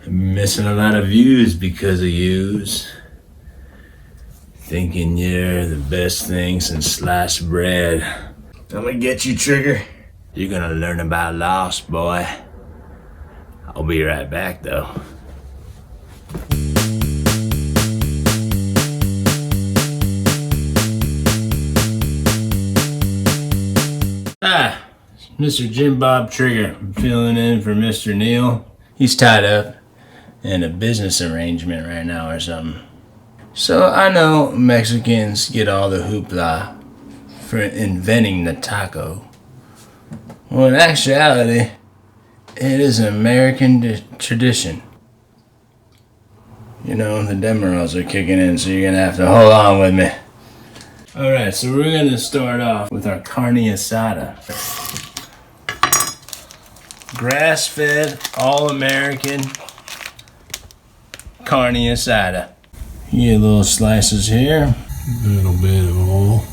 I'm missing a lot of views because of yous. Thinking you're the best thing since sliced bread. I'm gonna get you, Trigger. You're gonna learn about loss, boy. I'll be right back, though. Mr. Jim Bob Trigger. I'm filling in for Mr. Neil. He's tied up in a business arrangement right now or something. So I know Mexicans get all the hoopla for inventing the taco. Well, in actuality, it is an American tradition. You know, the Demerals are kicking in, so you're gonna have to hold on with me. Alright, so we're gonna start off with our Carne Asada. Grass-fed, all-American Carne Asada. You get little slices here. A little bit of oil.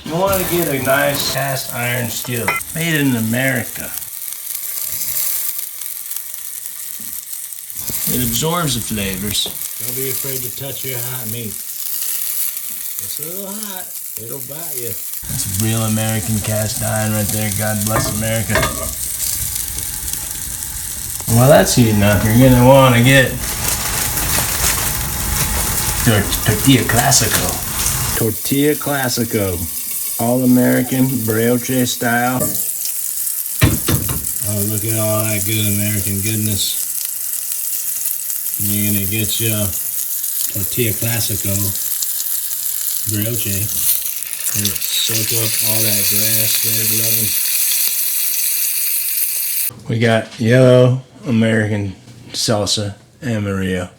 You want to get a nice cast iron skillet. Made in America. It absorbs the flavors. Don't be afraid to touch your hot meat. It's a little hot. It'll bite you. That's real American cast iron right there. God bless America. While that's heating up, you're going to want to get your tortilla classico. Tortilla classico. All American, brioche style. Oh, look at all that good American goodness. And you're going to get your tortilla classico brioche. And soak up all that grass-fed loving. We got yellow American salsa amarillo.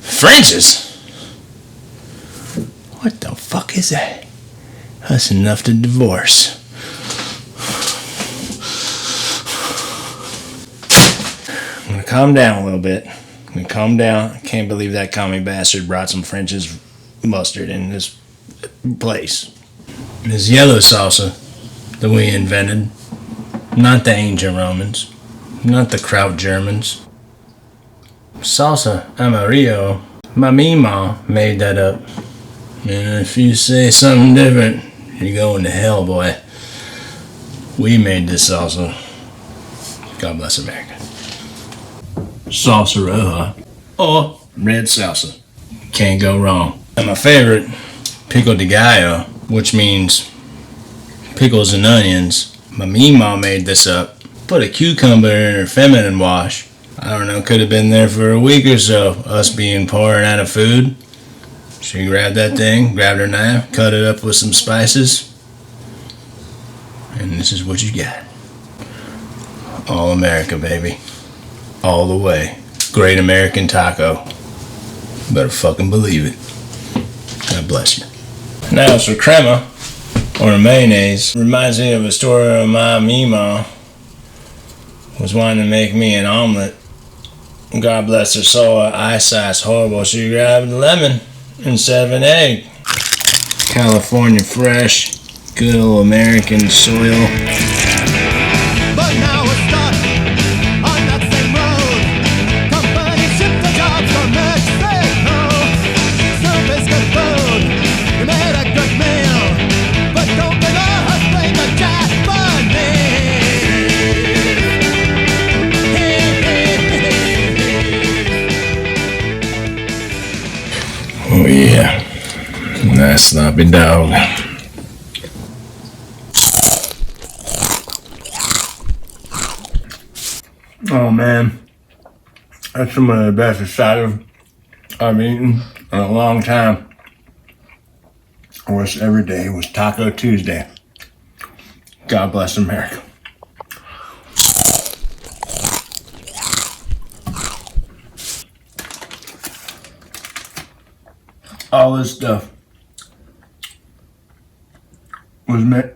French's? What the fuck is that? That's enough to divorce. I'm gonna calm down a little bit. I'm gonna calm down. I can't believe that commie bastard brought some French's mustard in this place. This yellow salsa that we invented. Not the ancient Romans, not the Kraut Germans. Salsa amarillo, my mima made that up. And if you say something different, you're going to hell, boy. We made this salsa. God bless America. Salsa roja, or red salsa. Can't go wrong. And my favorite, pico de gallo, which means pickles and onions. My mima made this up. Put a cucumber in her feminine wash. I don't know, could have been there for a week or so, us being pouring out of food. She grabbed that thing, grabbed her knife, cut it up with some spices. And this is what you got. All America, baby. All the way. Great American taco. Better fucking believe it. God bless you. Now as for crema, or mayonnaise, reminds me of a story my mima was wanting to make me an omelet. God bless her soul, her eyesight's horrible. She grabbed a lemon instead of an egg. California fresh, good old American soil. But now we're stuck on that same road. Companies ship the jobs from Mexico. Service good food, we made a good meal. But don't let us blame the Japanese. Oh yeah, nice sloppy dog. Oh man, that's some of the best asada I've eaten in a long time. I wish every day was Taco Tuesday. God bless America. All this stuff was meant.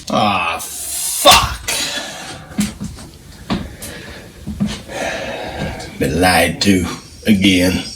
Ah, fuck. Been lied to again.